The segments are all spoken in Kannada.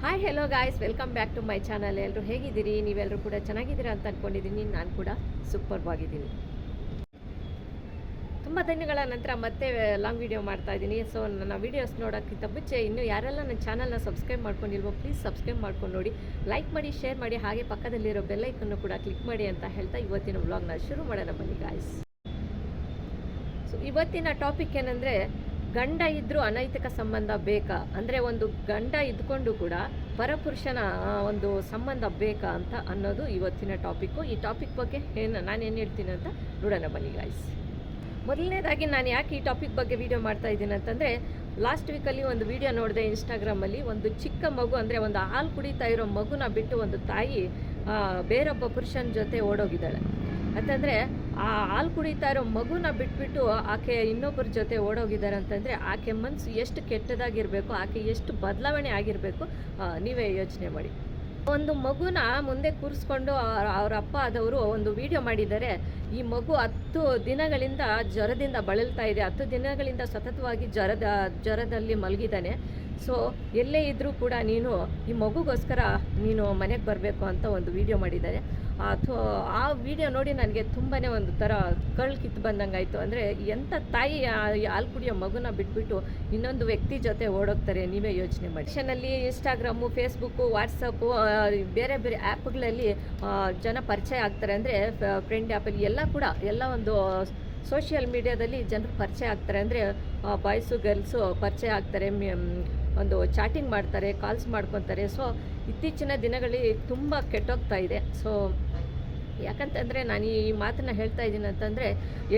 Hi hello guys, welcome back to my channel. ಎಲ್ಲರೂ ಹೇಗಿದ್ದೀರಿ? ನೀವೆಲ್ಲರೂ ಕೂಡ ಚೆನ್ನಾಗಿದ್ದೀರಾ ಅಂತ ಅಂದ್ಕೊಂಡಿದ್ದೀನಿ. ನಾನು ಕೂಡ ಸೂಪರ್ವಾಗಿದ್ದೀನಿ. ತುಂಬ ದಿನಗಳ ನಂತರ ಮತ್ತೆ ಲಾಂಗ್ ವಿಡಿಯೋ ಮಾಡ್ತಾ ಇದ್ದೀನಿ. ಸೊ ನನ್ನ ವೀಡಿಯೋಸ್ ನೋಡೋಕ್ಕಿಂತ ಮುಂಚೆ ಇನ್ನೂ ಯಾರೆಲ್ಲ ನನ್ನ ಚಾನಲ್ನ ಸಬ್ಸ್ಕ್ರೈಬ್ ಮಾಡ್ಕೊಂಡಿಲ್ವೋ ಪ್ಲೀಸ್ ಸಬ್ಸ್ಕ್ರೈಬ್ ಮಾಡ್ಕೊಂಡು ನೋಡಿ, ಲೈಕ್ ಮಾಡಿ, ಶೇರ್ ಮಾಡಿ, ಹಾಗೆ ಪಕ್ಕದಲ್ಲಿರೋ ಬೆಲ್ಲೈಕನ್ನು ಕೂಡ ಕ್ಲಿಕ್ ಮಾಡಿ ಅಂತ ಹೇಳ್ತಾ ಇವತ್ತಿನ ವ್ಲಾಗ್ನ ಶುರು ಮಾಡೋಣ ಬನ್ನಿ ಗಾಯ್ಸ್. ಸೊ ಇವತ್ತಿನ ಟಾಪಿಕ್ ಏನಂದರೆ, ಗಂಡ ಇದ್ದರೂ ಅನೈತಿಕ ಸಂಬಂಧ ಬೇಕಾ? ಅಂದರೆ ಒಂದು ಗಂಡ ಇದ್ಕೊಂಡು ಕೂಡ ಪರಪುರುಷನ ಒಂದು ಸಂಬಂಧ ಬೇಕಾ ಅಂತ ಅನ್ನೋದು ಇವತ್ತಿನ ಟಾಪಿಕ್ಕು. ಈ ಟಾಪಿಕ್ ಬಗ್ಗೆ ನಾನೇನು ಹೇಳ್ತೀನಿ ಅಂತ ನೋಡೋಣ ಬನ್ನಿ ಗಾಯ್ಸ್. ಮೊದಲನೇದಾಗಿ ನಾನು ಯಾಕೆ ಈ ಟಾಪಿಕ್ ಬಗ್ಗೆ ವಿಡಿಯೋ ಮಾಡ್ತಾ ಇದ್ದೀನಿ ಅಂತಂದರೆ, ಲಾಸ್ಟ್ ವೀಕಲ್ಲಿ ಒಂದು ವಿಡಿಯೋ ನೋಡಿದೆ ಇನ್ಸ್ಟಾಗ್ರಾಮಲ್ಲಿ. ಒಂದು ಚಿಕ್ಕ ಮಗು, ಅಂದರೆ ಒಂದು ಹಾಲು ಕುಡಿತಾ ಇರೋ ಮಗುನ ಬಿಟ್ಟು ಒಂದು ತಾಯಿ ಬೇರೊಬ್ಬ ಪುರುಷನ ಜೊತೆ ಓಡೋಗಿದ್ದಾಳೆ. ಅಂತಂದರೆ ಆ ಹಾಲು ಕುಡಿತಾ ಇರೋ ಮಗುನ ಬಿಟ್ಬಿಟ್ಟು ಆಕೆ ಇನ್ನೊಬ್ಬರ ಜೊತೆ ಓಡೋಗಿದ್ದಾರೆ ಅಂತಂದರೆ ಆಕೆ ಮನಸ್ಸು ಎಷ್ಟು ಕೆಟ್ಟದಾಗಿರಬೇಕು, ಆಕೆ ಎಷ್ಟು ಬದಲಾವಣೆ ಆಗಿರಬೇಕು, ನೀವೇ ಯೋಚನೆ ಮಾಡಿ. ಒಂದು ಮಗುನ ಮುಂದೆ ಕೂರಿಸ್ಕೊಂಡು ಅವ್ರ ಅಪ್ಪ ಆದವರು ಒಂದು ವಿಡಿಯೋ ಮಾಡಿದ್ದಾರೆ. ಈ ಮಗು 10 ದಿನಗಳಿಂದ ಜ್ವರದಿಂದ ಬಳಲ್ತಾ ಇದೆ, 10 ದಿನಗಳಿಂದ ಸತತವಾಗಿ ಜ್ವರದಲ್ಲಿ ಮಲಗಿದ್ದಾನೆ. ಸೊ ಎಲ್ಲೇ ಇದ್ದರೂ ಕೂಡ ನೀನು ಈ ಮಗುಗೋಸ್ಕರ ನೀನು ಮನೆಗೆ ಬರಬೇಕು ಅಂತ ಒಂದು ವಿಡಿಯೋ ಮಾಡಿದ್ದಾರೆ. ಆ ವಿಡಿಯೋ ನೋಡಿ ನನಗೆ ತುಂಬಾ ಒಂದು ಥರ ಕಳ್ಳು ಕಿತ್ತು ಬಂದಂಗೆ ಆಯಿತು. ಅಂದರೆ ಎಂಥ ತಾಯಿ ಹಾಲು ಕುಡಿಯೋ ಮಗುನ ಬಿಟ್ಬಿಟ್ಟು ಇನ್ನೊಂದು ವ್ಯಕ್ತಿ ಜೊತೆ ಓಡೋಗ್ತಾರೆ, ನೀವೇ ಯೋಚನೆ ಮಾಡಿ. ನಲ್ಲಿ ಇನ್ಸ್ಟಾಗ್ರಾಮು, ಫೇಸ್ಬುಕ್ಕು, ವಾಟ್ಸಪ್ಪು, ಬೇರೆ ಬೇರೆ ಆ್ಯಪ್ಗಳಲ್ಲಿ ಜನ ಪರಿಚಯ ಆಗ್ತಾರೆ. ಅಂದರೆ ಫ್ರೆಂಡ್ ಆ್ಯಪಲ್ಲಿ ಎಲ್ಲ ಒಂದು ಸೋಷಿಯಲ್ ಮೀಡಿಯಾದಲ್ಲಿ ಜನರು ಪರಿಚಯ ಆಗ್ತಾರೆ. ಅಂದರೆ ಬಾಯ್ಸು ಗರ್ಲ್ಸು ಪರಿಚಯ ಆಗ್ತಾರೆ, ಒಂದು ಚಾಟಿಂಗ್ ಮಾಡ್ತಾರೆ, ಕಾಲ್ಸ್ ಮಾಡ್ಕೊತಾರೆ. ಸೊ ಇತ್ತೀಚಿನ ದಿನಗಳಲ್ಲಿ ತುಂಬ ಕೆಟ್ಟೋಗ್ತಾ ಇದೆ. ಸೊ ಯಾಕಂತಂದರೆ ನಾನು ಈ ಮಾತನ್ನು ಹೇಳ್ತಾ ಇದ್ದೀನಿ ಅಂತಂದರೆ,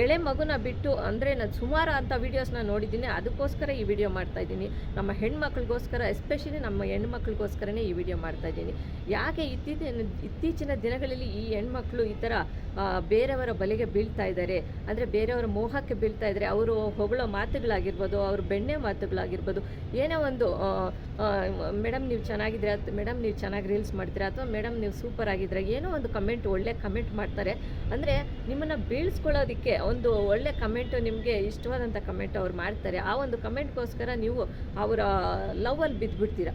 ಎಳೆ ಮಗುನ ಬಿಟ್ಟು, ಅಂದರೆ ನಾನು ಸುಮಾರು ಅಂಥ ವೀಡಿಯೋಸ್ನ ನೋಡಿದ್ದೀನಿ. ಅದಕ್ಕೋಸ್ಕರ ಈ ವಿಡಿಯೋ ಮಾಡ್ತಾಯಿದ್ದೀನಿ. ನಮ್ಮ ಹೆಣ್ಮಕ್ಳಿಗೋಸ್ಕರ, ಎಸ್ಪೆಷಲಿ ನಮ್ಮ ಹೆಣ್ಮಕ್ಳಿಗೋಸ್ಕರನೇ ಈ ವಿಡಿಯೋ ಮಾಡ್ತಾಯಿದ್ದೀನಿ. ಯಾಕೆ ಇತ್ತೀಚಿನ ದಿನಗಳಲ್ಲಿ ಈ ಹೆಣ್ಮಕ್ಳು ಈ ಥರ ಬೇರೆಯವರ ಬಲೆಗೆ ಬೀಳ್ತಾ ಇದ್ದಾರೆ, ಅಂದರೆ ಬೇರೆಯವರ ಮೋಹಕ್ಕೆ ಬೀಳ್ತಾ ಇದ್ದಾರೆ. ಅವರು ಹೊಗಳೋ ಮಾತುಗಳಾಗಿರ್ಬೋದು, ಅವ್ರ ಬೆಣ್ಣೆ ಮಾತುಗಳಾಗಿರ್ಬೋದು, ಏನೋ ಒಂದು ಮೇಡಮ್ ನೀವು ಚೆನ್ನಾಗಿದ್ದೀರಾ, ಮೇಡಮ್ ನೀವು ಚೆನ್ನಾಗಿ ರೀಲ್ಸ್ ಮಾಡ್ತೀರಾ, ಅಥವಾ ಮೇಡಮ್ ನೀವು ಸೂಪರ್ ಆಗಿದ್ದೀರಾ, ಏನೋ ಒಂದು ಒಳ್ಳೆ ಕಮೆಂಟ್ ಮಾಡ್ತಾರೆ. ಅಂದರೆ ನಿಮ್ಮನ್ನು ಬೀಳ್ಸ್ಕೊಳ್ಳೋದಕ್ಕೆ ಒಂದು ಒಳ್ಳೆ ಕಮೆಂಟು, ನಿಮಗೆ ಇಷ್ಟವಾದಂಥ ಕಮೆಂಟ್ ಅವ್ರು ಮಾಡ್ತಾರೆ. ಆ ಒಂದು ಕಮೆಂಟ್ಗೋಸ್ಕರ ನೀವು ಅವರ ಲವ್ವಲ್ಲಿ ಬಿದ್ದುಬಿಡ್ತೀರ.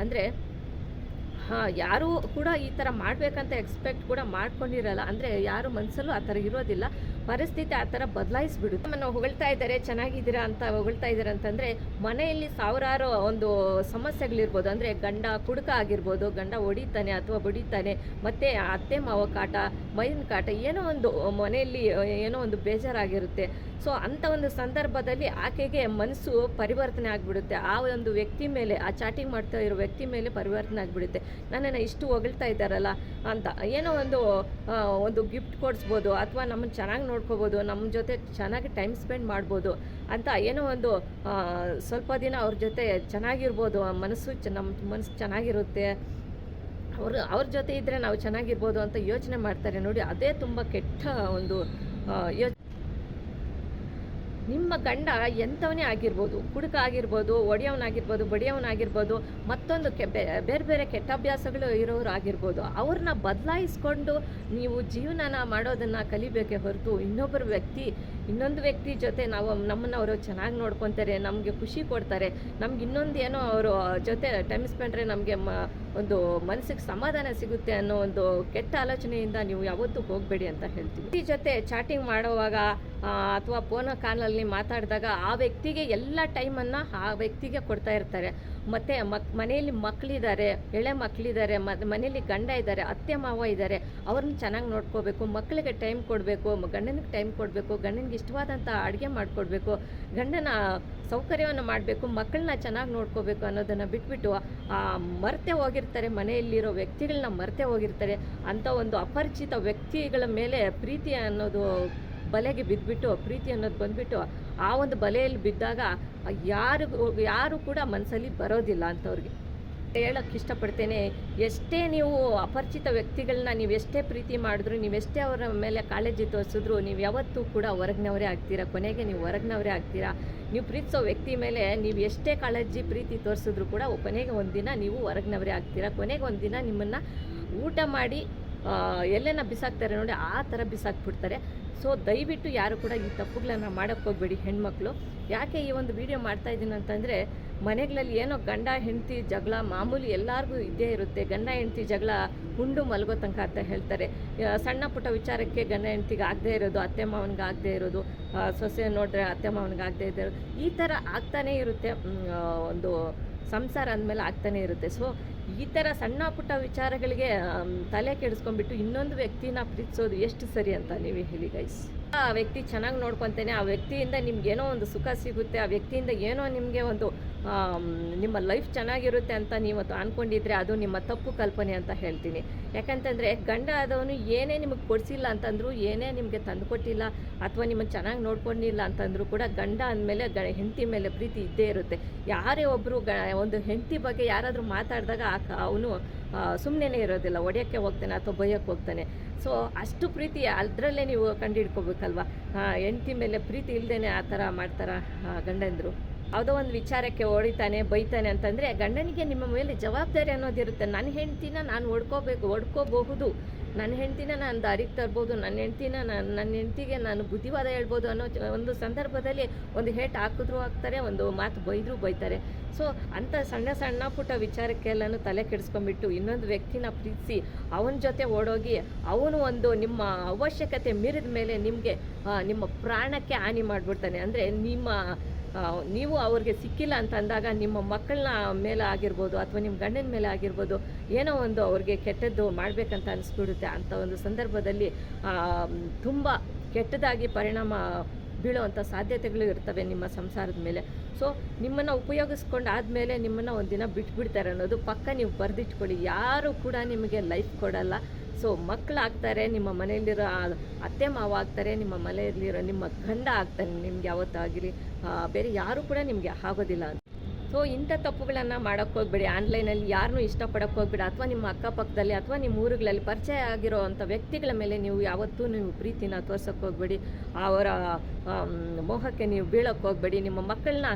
ಅಂದರೆ ಯಾರೂ ಕೂಡ ಈ ಥರ ಮಾಡಬೇಕಂತ ಎಕ್ಸ್ಪೆಕ್ಟ್ ಕೂಡ ಮಾಡ್ಕೊಂಡಿರಲ್ಲ. ಅಂದರೆ ಯಾರು ಮನಸ್ಸಲ್ಲೂ ಆ ಥರ ಇರೋದಿಲ್ಲ. ಪರಿಸ್ಥಿತಿ ಆ ಥರ ಬದಲಾಯಿಸ್ಬಿಡುತ್ತೆ. ನಮ್ಮನ್ನು ಹೊಗಳ್ತಾ ಇದ್ದಾರೆ, ಚೆನ್ನಾಗಿದ್ದೀರಾ ಅಂತ ಹೊಗಳ್ತಾ ಇದ್ದಾರೆ ಅಂತಂದರೆ, ಮನೆಯಲ್ಲಿ ಸಾವಿರಾರು ಒಂದು ಸಮಸ್ಯೆಗಳಿರ್ಬೋದು. ಅಂದರೆ ಗಂಡ ಕುಡುಕ ಆಗಿರ್ಬೋದು, ಗಂಡ ಹೊಡಿತಾನೆ ಅಥವಾ ಬಡಿತಾನೆ, ಮತ್ತು ಅತ್ತೆ ಮಾವ ಕಾಟ, ಮೈದಿನ ಕಾಟ, ಏನೋ ಒಂದು ಮನೆಯಲ್ಲಿ ಏನೋ ಒಂದು ಬೇಜಾರಾಗಿರುತ್ತೆ. ಸೊ ಅಂಥ ಒಂದು ಸಂದರ್ಭದಲ್ಲಿ ಆಕೆಗೆ ಮನಸ್ಸು ಪರಿವರ್ತನೆ ಆಗಿಬಿಡುತ್ತೆ. ಆ ಒಂದು ವ್ಯಕ್ತಿ ಮೇಲೆ, ಆ ಚಾಟಿಂಗ್ ಮಾಡ್ತಾ ಇರೋ ವ್ಯಕ್ತಿ ಮೇಲೆ ಪರಿವರ್ತನೆ ಆಗಿಬಿಡುತ್ತೆ. ನನ್ನನ್ನು ಇಷ್ಟು ಹೊಗಳ್ತಾ ಇದ್ದಾರಲ್ಲ ಅಂತ, ಏನೋ ಒಂದು ಗಿಫ್ಟ್ ಕೊಡಿಸ್ಬೋದು, ಅಥವಾ ನಮ್ಮನ್ನು ಚೆನ್ನಾಗಿ ನೋಡ್ಕೋಬೋದು, ನಮ್ಮ ಜೊತೆ ಚೆನ್ನಾಗಿ ಟೈಮ್ ಸ್ಪೆಂಡ್ ಮಾಡ್ಬೋದು ಅಂತ, ಏನೋ ಒಂದು ಸ್ವಲ್ಪ ದಿನ ಅವ್ರ ಜೊತೆ ಚೆನ್ನಾಗಿರ್ಬೋದು, ನಮ್ಮ ಮನಸ್ಸು ಚೆನ್ನಾಗಿರುತ್ತೆ, ಅವ್ರ ಜೊತೆ ಇದ್ದರೆ ನಾವು ಚೆನ್ನಾಗಿರ್ಬೋದು ಅಂತ ಯೋಚನೆ ಮಾಡ್ತಾರೆ ನೋಡಿ. ಅದೇ ತುಂಬ ಕೆಟ್ಟ ಒಂದು ನಿಮ್ಮ ಗಂಡ ಎಂಥವನೇ ಆಗಿರ್ಬೋದು, ಕುಡುಕ ಆಗಿರ್ಬೋದು, ಒಡೆಯವನಾಗಿರ್ಬೋದು, ಬಡಿಯವನಾಗಿರ್ಬೋದು, ಮತ್ತೊಂದು ಬೇರೆ ಬೇರೆ ಕೆಟ್ಟ ಅಭ್ಯಾಸಗಳು ಇರೋರು ಆಗಿರ್ಬೋದು, ಅವ್ರನ್ನ ಬದಲಾಯಿಸ್ಕೊಂಡು ನೀವು ಜೀವನನ ಮಾಡೋದನ್ನು ಕಲಿಬೇಕೇ ಹೊರತು ಇನ್ನೊಂದು ವ್ಯಕ್ತಿ ಜೊತೆ ನಮ್ಮನ್ನು ಅವರು ಚೆನ್ನಾಗಿ ನೋಡ್ಕೊತಾರೆ, ನಮಗೆ ಖುಷಿ ಕೊಡ್ತಾರೆ, ನಮ್ಗೆ ಇನ್ನೊಂದು ಏನೋ ಅವರು ಜೊತೆ ಟೈಮ್ ಸ್ಪೆಂಡ್ರೆ ನಮಗೆ ಒಂದು ಮನಸ್ಸಿಗೆ ಸಮಾಧಾನ ಸಿಗುತ್ತೆ ಅನ್ನೋ ಒಂದು ಕೆಟ್ಟ ಆಲೋಚನೆಯಿಂದ ನೀವು ಯಾವತ್ತೂ ಹೋಗಬೇಡಿ ಅಂತ ಹೇಳ್ತೀವಿ. ಈ ಜೊತೆ ಚಾಟಿಂಗ್ ಮಾಡೋವಾಗ ಅಥವಾ ಫೋನ್ ಕಾಲಲ್ಲಿ ಮಾತಾಡಿದಾಗ ಆ ವ್ಯಕ್ತಿಗೆ ಎಲ್ಲ ಟೈಮನ್ನು ಆ ವ್ಯಕ್ತಿಗೆ ಕೊಡ್ತಾ ಇರ್ತಾರೆ. ಮತ್ತು ಮನೆಯಲ್ಲಿ ಮಕ್ಕಳಿದ್ದಾರೆ, ಎಳೆ ಮಕ್ಕಳಿದ್ದಾರೆ, ಮನೆಯಲ್ಲಿ ಗಂಡ ಇದ್ದಾರೆ, ಅತ್ತೆ ಮಾವ ಇದ್ದಾರೆ, ಅವ್ರನ್ನ ಚೆನ್ನಾಗಿ ನೋಡ್ಕೋಬೇಕು, ಮಕ್ಕಳಿಗೆ ಟೈಮ್ ಕೊಡಬೇಕು, ಗಂಡನಿಗೆ ಟೈಮ್ ಕೊಡಬೇಕು, ಗಂಡನಿಗೆ ಇಷ್ಟವಾದಂಥ ಅಡುಗೆ ಮಾಡಿಕೊಡ್ಬೇಕು, ಗಂಡನ ಸೌಕರ್ಯವನ್ನು ಮಾಡಬೇಕು, ಮಕ್ಕಳನ್ನ ಚೆನ್ನಾಗಿ ನೋಡ್ಕೋಬೇಕು ಅನ್ನೋದನ್ನು ಬಿಟ್ಬಿಟ್ಟು ಮರೆತೇ ಹೋಗಿರ್ತಾರೆ. ಮನೆಯಲ್ಲಿರೋ ವ್ಯಕ್ತಿಗಳನ್ನ ಮರೆತೇ ಹೋಗಿರ್ತಾರೆ. ಅಂಥ ಒಂದು ಅಪರಿಚಿತ ವ್ಯಕ್ತಿಗಳ ಮೇಲೆ ಪ್ರೀತಿ ಅನ್ನೋದು ಬಲೆಗೆ ಬಿದ್ದುಬಿಟ್ಟು, ಪ್ರೀತಿ ಅನ್ನೋದು ಬಂದುಬಿಟ್ಟು ಆ ಒಂದು ಬಲೆಯಲ್ಲಿ ಬಿದ್ದಾಗ ಯಾರು ಕೂಡ ಮನಸ್ಸಲ್ಲಿ ಬರೋದಿಲ್ಲ ಅಂಥವ್ರಿಗೆ. ಹೇಳೋಕ್ಕೆ ಇಷ್ಟಪಡ್ತೇನೆ, ಎಷ್ಟೇ ನೀವು ಅಪರಿಚಿತ ವ್ಯಕ್ತಿಗಳನ್ನ ನೀವು ಎಷ್ಟೇ ಪ್ರೀತಿ ಮಾಡಿದ್ರು, ನೀವೆಷ್ಟೇ ಅವರ ಮೇಲೆ ಕಾಳಜಿ ತೋರಿಸಿದ್ರು, ನೀವು ಯಾವತ್ತೂ ಕೂಡ ಹೊರಗಿನವರೇ ಆಗ್ತೀರಾ. ಕೊನೆಗೆ ನೀವು ಹೊರಗಿನವರೇ ಆಗ್ತೀರಾ. ನೀವು ಪ್ರೀತಿಸೋ ವ್ಯಕ್ತಿ ಮೇಲೆ ನೀವು ಎಷ್ಟೇ ಕಾಳಜಿ ಪ್ರೀತಿ ತೋರಿಸಿದ್ರು ಕೂಡ ಕೊನೆಗೆ ಒಂದಿನ ನೀವು ಹೊರಗಿನವರೇ ಆಗ್ತೀರಾ. ಕೊನೆಗೆ ಒಂದಿನ ನಿಮ್ಮನ್ನು ಊಟ ಮಾಡಿ ಎಲ್ಲೆನ ಬಿಸಾಕ್ತಾರೆ ನೋಡಿ, ಆ ಥರ ಬಿಸಾಕ್ಬಿಡ್ತಾರೆ. ಸೊ ದಯವಿಟ್ಟು ಯಾರು ಕೂಡ ಈ ತಪ್ಪುಗಳನ್ನು ಮಾಡೋಕ್ಕೆ ಹೋಗಬೇಡಿ ಹೆಣ್ಮಕ್ಳು. ಯಾಕೆ ಈ ಒಂದು ವಿಡಿಯೋ ಮಾಡ್ತಾಯಿದ್ದೀನಿ ಅಂತಂದರೆ, ಮನೆಗಳಲ್ಲಿ ಏನೋ ಗಂಡ ಹೆಂಡತಿ ಜಗಳ ಮಾಮೂಲಿ ಎಲ್ಲರಿಗೂ ಇದ್ದೇ ಇರುತ್ತೆ. ಗಂಡ ಹೆಂಡತಿ ಜಗಳ ಉಂಡು ಮಲಗೋ ತನಕ ಅಂತ ಹೇಳ್ತಾರೆ. ಸಣ್ಣ ಪುಟ್ಟ ವಿಚಾರಕ್ಕೆ ಗಂಡ ಹೆಂಡತಿಗೆ ಆಗದೇ ಇರೋದು, ಅತ್ತೆ ಮಾವನಿಗೆ ಆಗದೇ ಇರೋದು, ಸೊಸೆ ನೋಡಿದ್ರೆ ಅತ್ತೆ ಮಾವನಿಗೆ ಆಗದೇ ಇರೋದು, ಈ ಥರ ಆಗ್ತಾನೇ ಇರುತ್ತೆ. ಒಂದು ಸಂಸಾರ ಅಂದಮೇಲೆ ಆಗ್ತಾನೆ ಇರುತ್ತೆ. ಸೊ ಈ ಥರ ಸಣ್ಣ ಪುಟ್ಟ ವಿಚಾರಗಳಿಗೆ ತಲೆ ಕೆಡಿಸ್ಕೊಂಡ್ಬಿಟ್ಟು ಇನ್ನೊಂದು ವ್ಯಕ್ತಿನ ಪ್ರೀತಿಸೋದು ಎಷ್ಟು ಸರಿ ಅಂತ ನೀವೇ ಹೇಳಿ ಗೈಸ್. ಆ ವ್ಯಕ್ತಿ ಚೆನ್ನಾಗಿ ನೋಡ್ಕೊತಾನೆ, ಆ ವ್ಯಕ್ತಿಯಿಂದ ನಿಮ್ಗೇನೋ ಒಂದು ಸುಖ ಸಿಗುತ್ತೆ, ಆ ವ್ಯಕ್ತಿಯಿಂದ ಏನೋ ನಿಮಗೆ ಒಂದು ನಿಮ್ಮ ಲೈಫ್ ಚೆನ್ನಾಗಿರುತ್ತೆ ಅಂತ ನೀವು ಅಂದ್ಕೊಂಡಿದ್ರೆ ಅದು ನಿಮ್ಮ ತಪ್ಪು ಕಲ್ಪನೆ ಅಂತ ಹೇಳ್ತೀನಿ. ಯಾಕಂತಂದರೆ ಗಂಡ ಆದವನು ಏನೇ ನಿಮಗೆ ಕೊಡಿಸಿಲ್ಲ ಅಂತಂದರೂ, ಏನೇ ನಿಮಗೆ ತಂದುಕೊಟ್ಟಿಲ್ಲ ಅಥವಾ ನಿಮಗೆ ಚೆನ್ನಾಗಿ ನೋಡ್ಕೊಂಡಿಲ್ಲ ಅಂತಂದರೂ ಕೂಡ ಗಂಡ ಅಂದಮೇಲೆ ಹೆಂಡತಿ ಮೇಲೆ ಪ್ರೀತಿ ಇದ್ದೇ ಇರುತ್ತೆ. ಯಾರೇ ಒಬ್ಬರು ಒಂದು ಹೆಂಡತಿ ಬಗ್ಗೆ ಯಾರಾದರೂ ಮಾತಾಡಿದಾಗ ಅವನು ಸುಮ್ಮನೆ ಇರೋದಿಲ್ಲ, ಒಡೆಯೋಕ್ಕೆ ಹೋಗ್ತಾನೆ ಅಥವಾ ಬೈಯೋಕ್ಕೆ ಹೋಗ್ತಾನೆ. ಸೊ ಅಷ್ಟು ಪ್ರೀತಿ ಅದರಲ್ಲೇ ನೀವು ಕಂಡುಹಿಡ್ಕೋಬೇಕಲ್ವ. ಹೆಂಡತಿ ಮೇಲೆ ಪ್ರೀತಿ ಇಲ್ಲದೇ ಆ ಥರ ಮಾಡ್ತಾರ ಗಂಡಂದರು. ಯಾವುದೋ ಒಂದು ವಿಚಾರಕ್ಕೆ ಹೊಡಿತಾನೆ ಬೈತಾನೆ ಅಂತಂದರೆ ಗಂಡನಿಗೆ ನಿಮ್ಮ ಮೇಲೆ ಜವಾಬ್ದಾರಿ ಅನ್ನೋದಿರುತ್ತೆ. ನನ್ನ ಹೆಂಡ್ತಿನ ನಾನು ಹೊಡ್ಕೋಬಹುದು, ನನ್ನ ಹೆಂಡ್ತಿನ ನಾನು ದಾರಿಗೆ ತರ್ಬೋದು, ನನ್ನ ಹೆಂಡ್ತಿಗೆ ನಾನು ಬುದ್ಧಿವಾದ ಹೇಳ್ಬೋದು ಅನ್ನೋ ಒಂದು ಸಂದರ್ಭದಲ್ಲಿ ಒಂದು ಹೇಟ್ ಹಾಕಿದ್ರು ಹಾಕ್ತಾರೆ, ಒಂದು ಮಾತು ಬೈದರೂ ಬೈತಾರೆ. ಸೊ ಅಂಥ ಸಣ್ಣ ಪುಟ್ಟ ವಿಚಾರಕ್ಕೆಲ್ಲನೂ ತಲೆ ಕೆಡಿಸ್ಕೊಂಡ್ಬಿಟ್ಟು ಇನ್ನೊಂದು ವ್ಯಕ್ತಿನ ಪ್ರೀತಿಸಿ ಅವನ ಜೊತೆ ಓಡೋಗಿ ಅವನು ಒಂದು ನಿಮ್ಮ ಅವಶ್ಯಕತೆ ಮೀರಿದ ಮೇಲೆ ನಿಮಗೆ ನಿಮ್ಮ ಪ್ರಾಣಕ್ಕೆ ಹಾನಿ ಮಾಡಿಬಿಡ್ತಾನೆ. ಅಂದರೆ ನೀವು ಅವ್ರಿಗೆ ಸಿಕ್ಕಿಲ್ಲ ಅಂತ ಅಂದಾಗ ನಿಮ್ಮ ಮಕ್ಕಳನ್ನ ಮೇಲೆ ಆಗಿರ್ಬೋದು ಅಥವಾ ನಿಮ್ಮ ಗಂಡನ ಮೇಲೆ ಆಗಿರ್ಬೋದು ಏನೋ ಒಂದು ಅವ್ರಿಗೆ ಕೆಟ್ಟದ್ದು ಮಾಡಬೇಕಂತ ಅನಿಸ್ಬಿಡುತ್ತೆ. ಅಂಥ ಒಂದು ಸಂದರ್ಭದಲ್ಲಿ ತುಂಬ ಕೆಟ್ಟದಾಗಿ ಪರಿಣಾಮ ಬೀಳುವಂಥ ಸಾಧ್ಯತೆಗಳು ಇರ್ತವೆ ನಿಮ್ಮ ಸಂಸಾರದ ಮೇಲೆ. ಸೊ ನಿಮ್ಮನ್ನು ಉಪಯೋಗಿಸ್ಕೊಂಡು ಆದಮೇಲೆ ನಿಮ್ಮನ್ನು ಒಂದಿನ ಬಿಟ್ಬಿಡ್ತಾರೆ ಅನ್ನೋದು ಪಕ್ಕ ನೀವು ಬರೆದಿಟ್ಕೊಳ್ಳಿ. ಯಾರು ಕೂಡ ನಿಮಗೆ ಲೈಫ್ ಕೊಡಲ್ಲ. ಸೊ ಮಕ್ಕಳಾಗ್ತಾರೆ, ನಿಮ್ಮ ಮನೆಯಲ್ಲಿರೋ ಅತ್ತೆ ಮಾವ ಆಗ್ತಾರೆ, ನಿಮ್ಮ ಮನೆಯಲ್ಲಿರೋ ನಿಮ್ಮ ಗಂಡ ಆಗ್ತಾನೆ ನಿಮ್ಗೆ ಯಾವತ್ತಾಗಲಿ, ಬೇರೆ ಯಾರೂ ಕೂಡ ನಿಮಗೆ ಆಗೋದಿಲ್ಲ ಅಂತ. ಸೊ ಇಂಥ ತಪ್ಪುಗಳನ್ನು ಮಾಡೋಕ್ಕೆ ಹೋಗ್ಬೇಡಿ. ಆನ್ಲೈನಲ್ಲಿ ಯಾರನ್ನೂ ಇಷ್ಟಪಡೋಕ್ಕೆ ಹೋಗ್ಬೇಡಿ, ಅಥವಾ ನಿಮ್ಮ ಅಕ್ಕಪಕ್ಕದಲ್ಲಿ ಅಥವಾ ನಿಮ್ಮ ಊರುಗಳಲ್ಲಿ ಪರಿಚಯ ಆಗಿರೋ ಅಂಥ ವ್ಯಕ್ತಿಗಳ ಮೇಲೆ ನೀವು ಯಾವತ್ತೂ ನೀವು ಪ್ರೀತಿನ ತೋರ್ಸೋಕ್ಕೆ ಹೋಗಬೇಡಿ. ಅವರ ಮೋಹಕ್ಕೆ ನೀವು ಬೀಳೋಕ್ಕೆ ಹೋಗಬೇಡಿ. ನಿಮ್ಮ ಮಕ್ಕಳನ್ನ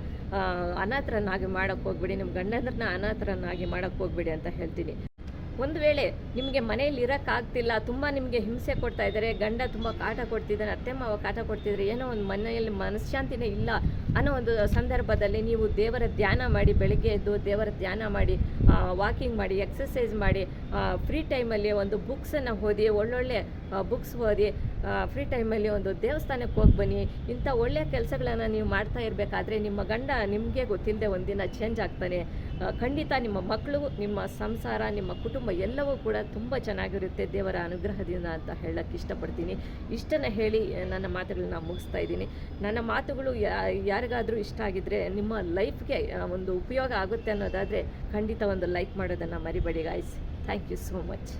ಅನಾಥರನ್ನಾಗಿ ಮಾಡೋಕ್ಕೆ ಹೋಗಬೇಡಿ, ನಿಮ್ಮ ಗಂಡಂದ್ರನ್ನ ಅನಾಥರನ್ನಾಗಿ ಮಾಡೋಕ್ಕೆ ಹೋಗಬೇಡಿ ಅಂತ ಹೇಳ್ತೀನಿ. ಒಂದು ವೇಳೆ ನಿಮಗೆ ಮನೆಯಲ್ಲಿ ಇರೋಕ್ಕಾಗ್ತಿಲ್ಲ, ತುಂಬ ನಿಮಗೆ ಹಿಂಸೆ ಕೊಡ್ತಾ ಇದ್ದಾರೆ, ಗಂಡ ತುಂಬ ಕಾಟ ಕೊಡ್ತಿದ್ದಾನೆ, ಅತ್ತೆ ಮಾವ ಕಾಟ ಕೊಡ್ತಿದ್ದಾರೆ, ಏನೋ ಒಂದು ಮನೆಯಲ್ಲಿ ಮನಃಶಾಂತಿನೇ ಇಲ್ಲ ಅನ್ನೋ ಒಂದು ಸಂದರ್ಭದಲ್ಲಿ ನೀವು ದೇವರ ಧ್ಯಾನ ಮಾಡಿ, ಬೆಳಗ್ಗೆ ಎದ್ದು ದೇವರ ಧ್ಯಾನ ಮಾಡಿ, ವಾಕಿಂಗ್ ಮಾಡಿ, ಎಕ್ಸಸೈಸ್ ಮಾಡಿ, ಫ್ರೀ ಟೈಮಲ್ಲಿ ಒಂದು ಬುಕ್ಸನ್ನು ಓದಿ, ಒಳ್ಳೊಳ್ಳೆ ಬುಕ್ಸ್ ಓದಿ, ಫ್ರೀ ಟೈಮಲ್ಲಿ ಒಂದು ದೇವಸ್ಥಾನಕ್ಕೆ ಹೋಗಿ ಬನ್ನಿ. ಇಂಥ ಒಳ್ಳೆಯ ಕೆಲಸಗಳನ್ನು ನೀವು ಮಾಡ್ತಾ ಇರಬೇಕಾದ್ರೆ ನಿಮ್ಮ ಗಂಡ ನಿಮಗೆ ಗೊತ್ತಿಲ್ಲದೆ ಒಂದಿನ ಚೇಂಜ್ ಆಗ್ತಾನೆ. ಖಂಡಿತ ನಿಮ್ಮ ಮಕ್ಕಳು, ನಿಮ್ಮ ಸಂಸಾರ, ನಿಮ್ಮ ಕುಟುಂಬ ಎಲ್ಲವೂ ಕೂಡ ತುಂಬ ಚೆನ್ನಾಗಿರುತ್ತೆ ದೇವರ ಅನುಗ್ರಹದಿಂದ ಅಂತ ಹೇಳಕ್ಕೆ ಇಷ್ಟಪಡ್ತೀನಿ. ಇಷ್ಟನ್ನು ಹೇಳಿ ನನ್ನ ಮಾತುಗಳನ್ನ ಮುಗಿಸ್ತಾ ಇದ್ದೀನಿ. ನನ್ನ ಮಾತುಗಳು ಯಾರಿಗಾದರೂ ಇಷ್ಟ ಆಗಿದ್ದರೆ, ನಿಮ್ಮ ಲೈಫ್ಗೆ ಒಂದು ಉಪಯೋಗ ಆಗುತ್ತೆ ಅನ್ನೋದಾದರೆ ಖಂಡಿತ ಒಂದು ಲೈಕ್ ಮಾಡೋದನ್ನು ಮರಿಬೇಡಿ guys. Thank you so much.